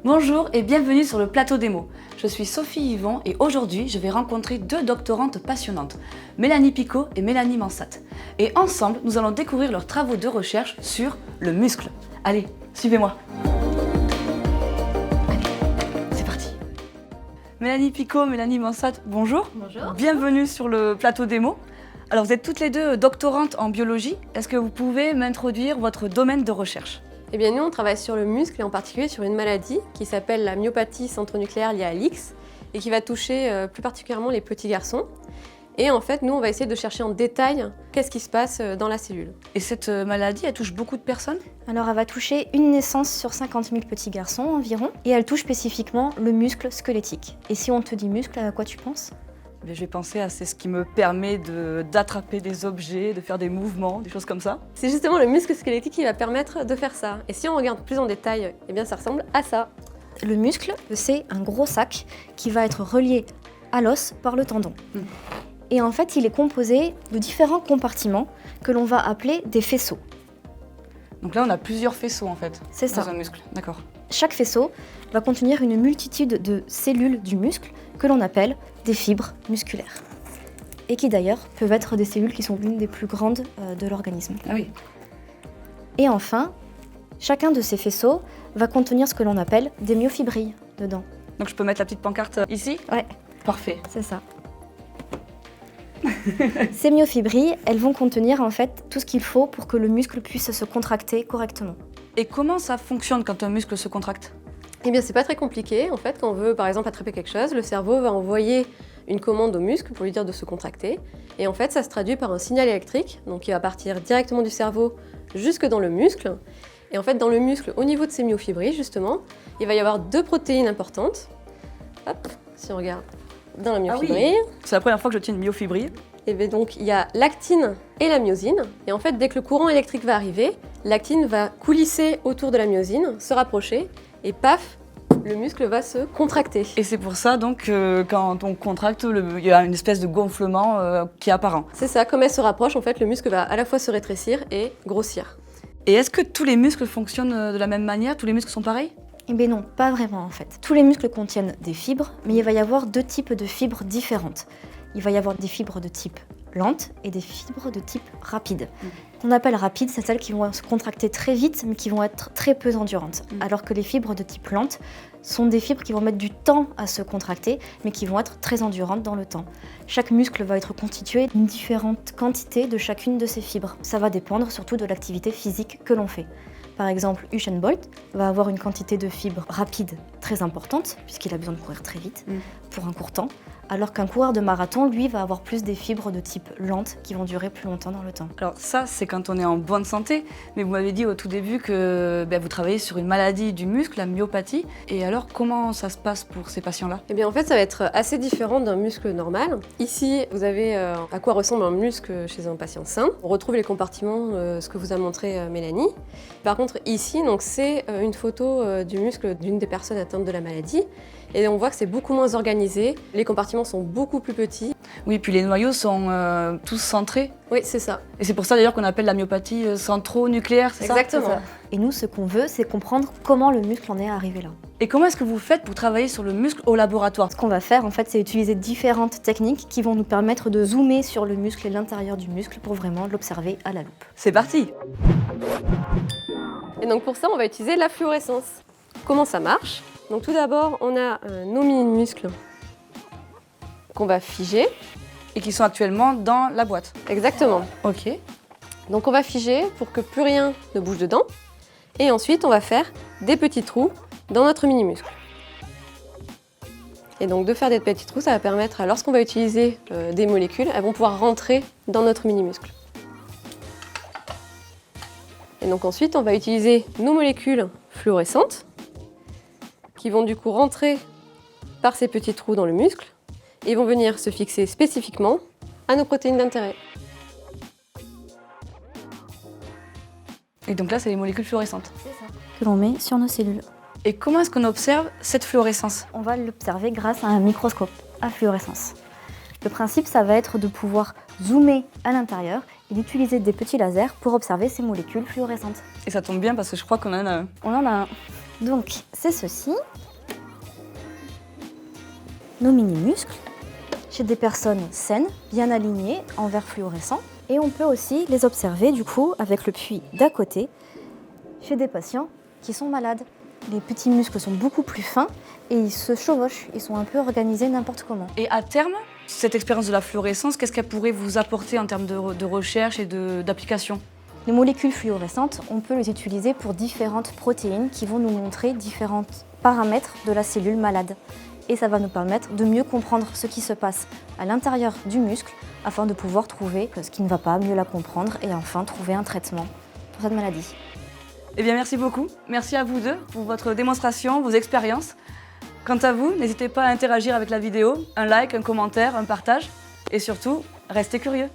Bonjour et bienvenue sur le plateau démo. Je suis Sophie Yvon et aujourd'hui je vais rencontrer deux doctorantes passionnantes, Mélanie Picot et Mélanie Mansat. Et ensemble, nous allons découvrir leurs travaux de recherche sur le muscle. Allez, suivez-moi. Allez, c'est parti. Mélanie Picot, Mélanie Mansat, bonjour. Bonjour. Bienvenue sur le plateau démo. Alors vous êtes toutes les deux doctorantes en biologie. Est-ce que vous pouvez m'introduire votre domaine de recherche ? Eh bien, nous, on travaille sur le muscle et en particulier sur une maladie qui s'appelle la myopathie centronucléaire liée à l'X et qui va toucher plus particulièrement les petits garçons. Et en fait, nous, on va essayer de chercher en détail qu'est-ce qui se passe dans la cellule. Et cette maladie, elle touche beaucoup de personnes ? Alors elle va toucher une naissance sur 50 000 petits garçons environ et elle touche spécifiquement le muscle squelettique. Et si on te dit muscle, à quoi tu penses ? Je vais penser à c'est ce qui me permet d'attraper des objets, de faire des mouvements, des choses comme ça. C'est justement le muscle squelettique qui va permettre de faire ça. Et si on regarde plus en détail, eh bien, ça ressemble à ça. Le muscle, c'est un gros sac qui va être relié à l'os par le tendon. Et en fait, il est composé de différents compartiments que l'on va appeler des faisceaux. Donc là, on a plusieurs faisceaux en fait. C'est ça. Dans un muscle, d'accord. Chaque faisceau va contenir une multitude de cellules du muscle que l'on appelle des fibres musculaires. Et qui d'ailleurs peuvent être des cellules qui sont l'une des plus grandes de l'organisme. Ah oui. Et enfin, chacun de ces faisceaux va contenir ce que l'on appelle des myofibrilles dedans. Donc je peux mettre la petite pancarte ici ? Ouais. Parfait. C'est ça. Ces myofibrilles, elles vont contenir en fait tout ce qu'il faut pour que le muscle puisse se contracter correctement. Et comment ça fonctionne quand un muscle se contracte ? Eh bien, c'est pas très compliqué. En fait, quand on veut, par exemple, attraper quelque chose, le cerveau va envoyer une commande au muscle pour lui dire de se contracter. Et en fait, ça se traduit par un signal électrique, donc qui va partir directement du cerveau jusque dans le muscle. Et en fait, dans le muscle, au niveau de ces myofibrilles, justement, il va y avoir deux protéines importantes. Hop, si on regarde dans la myofibrille. C'est la première fois que je tiens une myofibrille. Et bien donc, il y a l'actine et la myosine. Et en fait, dès que le courant électrique va arriver, l'actine va coulisser autour de la myosine, se rapprocher, et paf, le muscle va se contracter. Et c'est pour ça donc quand on contracte, il y a une espèce de gonflement qui est apparent. C'est ça, comme elle se rapproche, en fait, le muscle va à la fois se rétrécir et grossir. Et est-ce que tous les muscles fonctionnent de la même manière ? Tous les muscles sont pareils ? Eh bien non, pas vraiment en fait. Tous les muscles contiennent des fibres, mais il va y avoir deux types de fibres différentes. Il va y avoir des fibres de type lente et des fibres de type rapide. On appelle rapide, c'est celles qui vont se contracter très vite, mais qui vont être très peu endurantes. Alors que les fibres de type lente sont des fibres qui vont mettre du temps à se contracter, mais qui vont être très endurantes dans le temps. Chaque muscle va être constitué d'une différente quantité de chacune de ces fibres. Ça va dépendre surtout de l'activité physique que l'on fait. Par exemple, Usain Bolt va avoir une quantité de fibres rapides très importante, puisqu'il a besoin de courir très vite pour un court temps, alors qu'un coureur de marathon, lui, va avoir plus des fibres de type lente qui vont durer plus longtemps dans le temps. Alors ça, c'est quand on est en bonne santé, mais vous m'avez dit au tout début que vous travaillez sur une maladie du muscle, la myopathie. Et alors, comment ça se passe pour ces patients-là ? Eh bien, en fait, ça va être assez différent d'un muscle normal. Ici, vous avez à quoi ressemble un muscle chez un patient sain. On retrouve les compartiments, ce que vous a montré Mélanie. Par contre, ici, donc, c'est une photo du muscle d'une des personnes atteintes de la maladie. Et on voit que c'est beaucoup moins organisé. Les compartiments sont beaucoup plus petits. Oui, puis les noyaux sont tous centrés. Oui, c'est ça. Et c'est pour ça d'ailleurs qu'on appelle la myopathie centronucléaire, c'est ça ? Exactement. C'est ça. Et nous, ce qu'on veut, c'est comprendre comment le muscle en est arrivé là. Et comment est-ce que vous faites pour travailler sur le muscle au laboratoire ? Ce qu'on va faire, en fait, c'est utiliser différentes techniques qui vont nous permettre de zoomer sur le muscle et l'intérieur du muscle pour vraiment l'observer à la loupe. C'est parti ! Et donc pour ça, on va utiliser la fluorescence. Comment ça marche ? Donc tout d'abord, on a nos mini-muscles qu'on va figer. Et qui sont actuellement dans la boîte. Exactement. Ok. Donc on va figer pour que plus rien ne bouge dedans. Et ensuite, on va faire des petits trous dans notre mini-muscle. Et donc de faire des petits trous, ça va permettre, lorsqu'on va utiliser des molécules, elles vont pouvoir rentrer dans notre mini-muscle. Et donc ensuite, on va utiliser nos molécules fluorescentes qui vont du coup rentrer par ces petits trous dans le muscle et vont venir se fixer spécifiquement à nos protéines d'intérêt. Et donc là, c'est les molécules fluorescentes. C'est ça. Que l'on met sur nos cellules. Et comment est-ce qu'on observe cette fluorescence ? On va l'observer grâce à un microscope à fluorescence. Le principe, ça va être de pouvoir zoomer à l'intérieur et d'utiliser des petits lasers pour observer ces molécules fluorescentes. Et ça tombe bien parce que je crois qu'on en a un. On en a un. Donc, c'est ceci. Nos mini-muscles, chez des personnes saines, bien alignées, en vert fluorescent. Et on peut aussi les observer, du coup, avec le puits d'à côté, chez des patients qui sont malades. Les petits muscles sont beaucoup plus fins et ils se chevauchent, ils sont un peu organisés n'importe comment. Et à terme, cette expérience de la fluorescence, qu'est-ce qu'elle pourrait vous apporter en termes de recherche et d'application? Les molécules fluorescentes, on peut les utiliser pour différentes protéines qui vont nous montrer différents paramètres de la cellule malade. Et ça va nous permettre de mieux comprendre ce qui se passe à l'intérieur du muscle afin de pouvoir trouver ce qui ne va pas, mieux la comprendre et enfin trouver un traitement pour cette maladie. Eh bien, merci beaucoup. Merci à vous deux pour votre démonstration, vos expériences. Quant à vous, n'hésitez pas à interagir avec la vidéo, un like, un commentaire, un partage et surtout, restez curieux.